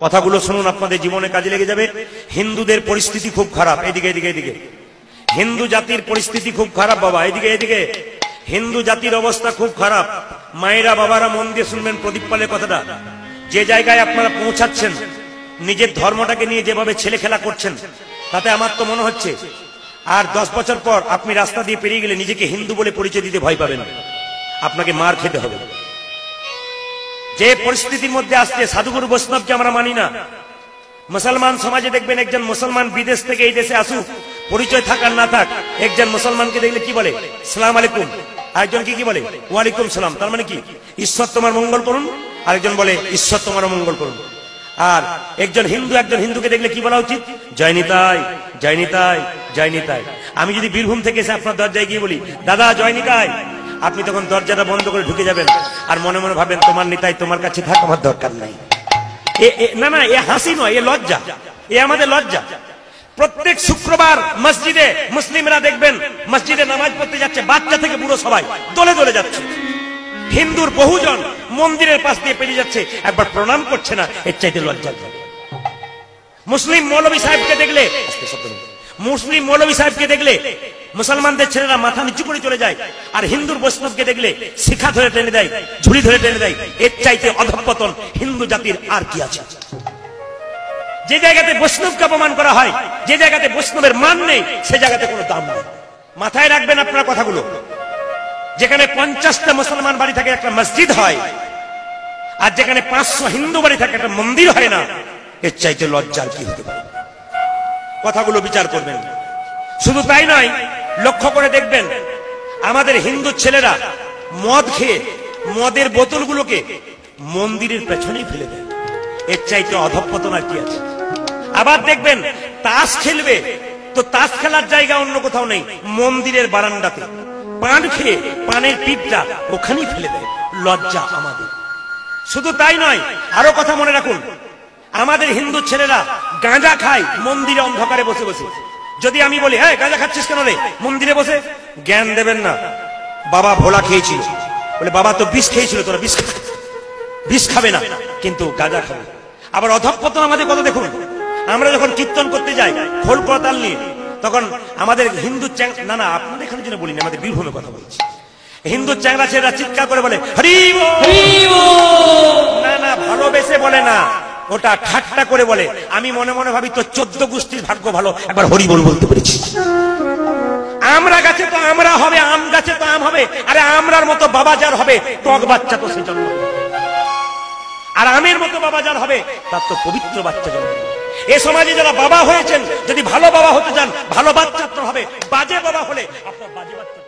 কথাগুলো শুনুন, আপনাদের জীবনে কাজে লেগে যাবে। হিন্দুদের পরিস্থিতি খুব খারাপ। এদিকে এদিকে এদিকে হিন্দু জাতির পরিস্থিতি খুব খারাপ বাবা। এদিকে এদিকে হিন্দু জাতির অবস্থা খুব খারাপ। মায়েরা বাবারা মন দিয়ে শুনবেন প্রদীপ পালের কথাটা। যে জায়গায় আপনারা পৌঁছাচ্ছেন, নিজের ধর্মটাকে নিয়ে যেভাবে ছেলে খেলা করছেন, তাতে আমার তো মনে হচ্ছে আর 10 বছর পর আপনি রাস্তা দিয়ে পেরিয়ে গেলে নিজেকে হিন্দু বলে পরিচয় দিতে ভয় পাবেন, আপনাকে মার খেতে হবে। যে পরিস্থিতির মধ্যে আসছে, সাধুগুরু বৈষ্ণবকে আমরা মানি না। মুসলমান সমাজে দেখবেন একজন মুসলমান বিদেশ থেকে এই দেশে আসুক, পরিচয় থাক আর না থাক, একজন মুসলমানকে দেখলে কি বলে? সালাম আলাইকুম। আরেকজন কি বলে? ওয়ালাইকুম সালাম। তার মানে কি? ঈশ্বর তোমার মঙ্গল করুন। আরেকজন বলে ঈশ্বর তোমার মঙ্গল করুন। আর একজন হিন্দুকে দেখলে কি বলা উচিত? জয় নিতাই, জয় নিতাই, জয় নিতাই। আমি যদি বীরভূম থেকে এসে আপনার দরজায় গিয়ে বলি দাদা জয় নিতাই, আপনি তখন দরজাটা বন্ধ করে ঢুকে যাবেন আর মনে মনে ভাবেন তোমার নিতাই তোমার কাছে থাক, আমার দরকার নাই। না না, এ হাসি নয়, এ লজ্জা, এ আমাদের লজ্জা। প্রত্যেক শুক্রবার মসজিদে মুসলিমরা দেখবেন মসজিদে নামাজ পড়তে যাচ্ছে, বাচ্চা থেকে বুড়ো সবাই দলে দলে যাচ্ছে। হিন্দুর বহুজন মন্দিরের পাশ দিয়ে পেরিয়ে যাচ্ছে, একবার প্রণাম করছে না, এর চাইতে লজ্জা। মুসলিম মৌলভী সাহেবকে দেখলে মুসলমানদের ছেলেরা মাথা নিচু করে চলে যায়, আর হিন্দুর বৈষ্ণবকে দেখলে শিখা ধরে টেনে দেয়, ঝুড়ি ধরে টেনে দেয়। এর চাইতে অধঃপতন হিন্দু জাতির আর কি আছে? যে জায়গাতে বৈষ্ণবকে অপমান করা হয়, যে জায়গাতে বৈষ্ণবের মান নেই, সে জায়গাতে কোনো দাম নেই। মাথায় রাখবেন আপনারা কথাগুলো। যেখানে 50টা মুসলমান বাড়ি থাকে একটা মসজিদ হয়, আর যেখানে 500 হিন্দু বাড়ি থাকে একটা মন্দির হয় না, এর চাইতে লজ্জার কি হতে পারে? কথাগুলো বিচার করবেন। শুধু তাই নয়, লক্ষ্য করে দেখবেন আমাদের হিন্দু ছেলেরা মদ খেয়ে মদের বোতলগুলোকে মন্দিরের পেছনেই ফেলে দেয়। এর চাইতে অধঃপতন আর কি আছে? আবার দেখবেন তাস খেলবে তো তাস খেলার জায়গা অন্য কোথাও নেই, মন্দিরের বারান্দাতে। পান খেয়ে পানের পিঠটা ওখানেই ফেলে দেয়। লজ্জা আমাদের। শুধু তাই নয়, আরো কথা মনে রাখুন, আমাদের হিন্দু ছেলেরা গাঁজা খায় মন্দিরে অন্ধকারে বসে বসে। যদি আমি বলি হ্যাঁ গাঁজা খাচ্ছিস কেন রে মন্দিরে বসে, জ্ঞান দেবেন না। বাবা ভোলা খেয়েছিল, বলে বাবা তো বিষ খেয়েছিল, তোরা বিষ খাবে না কিন্তু গাঁজা খাবে। আবার অধঃপতন আমাদের কত দেখুন। আমরা যখন কীর্তন করতে যাই খোল করতাল নিয়ে, তখন আমাদের হিন্দু না না আপনাদের এখানে যেন বলিনি, আমাদের বীরভূমে কথা বলছি, হিন্দু চ্যাংরা ছেলেরা চিৎকার করে বলে হরি না না, ভালোবেসে বলে না, ওটা ঠাট্টা করে বলে। আমি মনে মনে ভাবি তো 14 গোষ্ঠীর ভাগ্য ভালো, একবার হরি বল বলতে পেরেছি। আমরা গাছে তো আমরা হবে, আম গাছে তো আম হবে। আরে আমরার মতো বাবা যার হবে, টক বাচ্চা তো সে জন্ম হবে। আর আমের মতো বাবা যার হবে, তার তো পবিত্র বাচ্চা জন্ম হবে। এ সমাজে যারা বাবা হয়েছেন, যদি ভালো বাবা হতে চান, ভালো বাচ্চা তো হবে। বাজে বাবা হলে আপনার বাজে বাচ্চা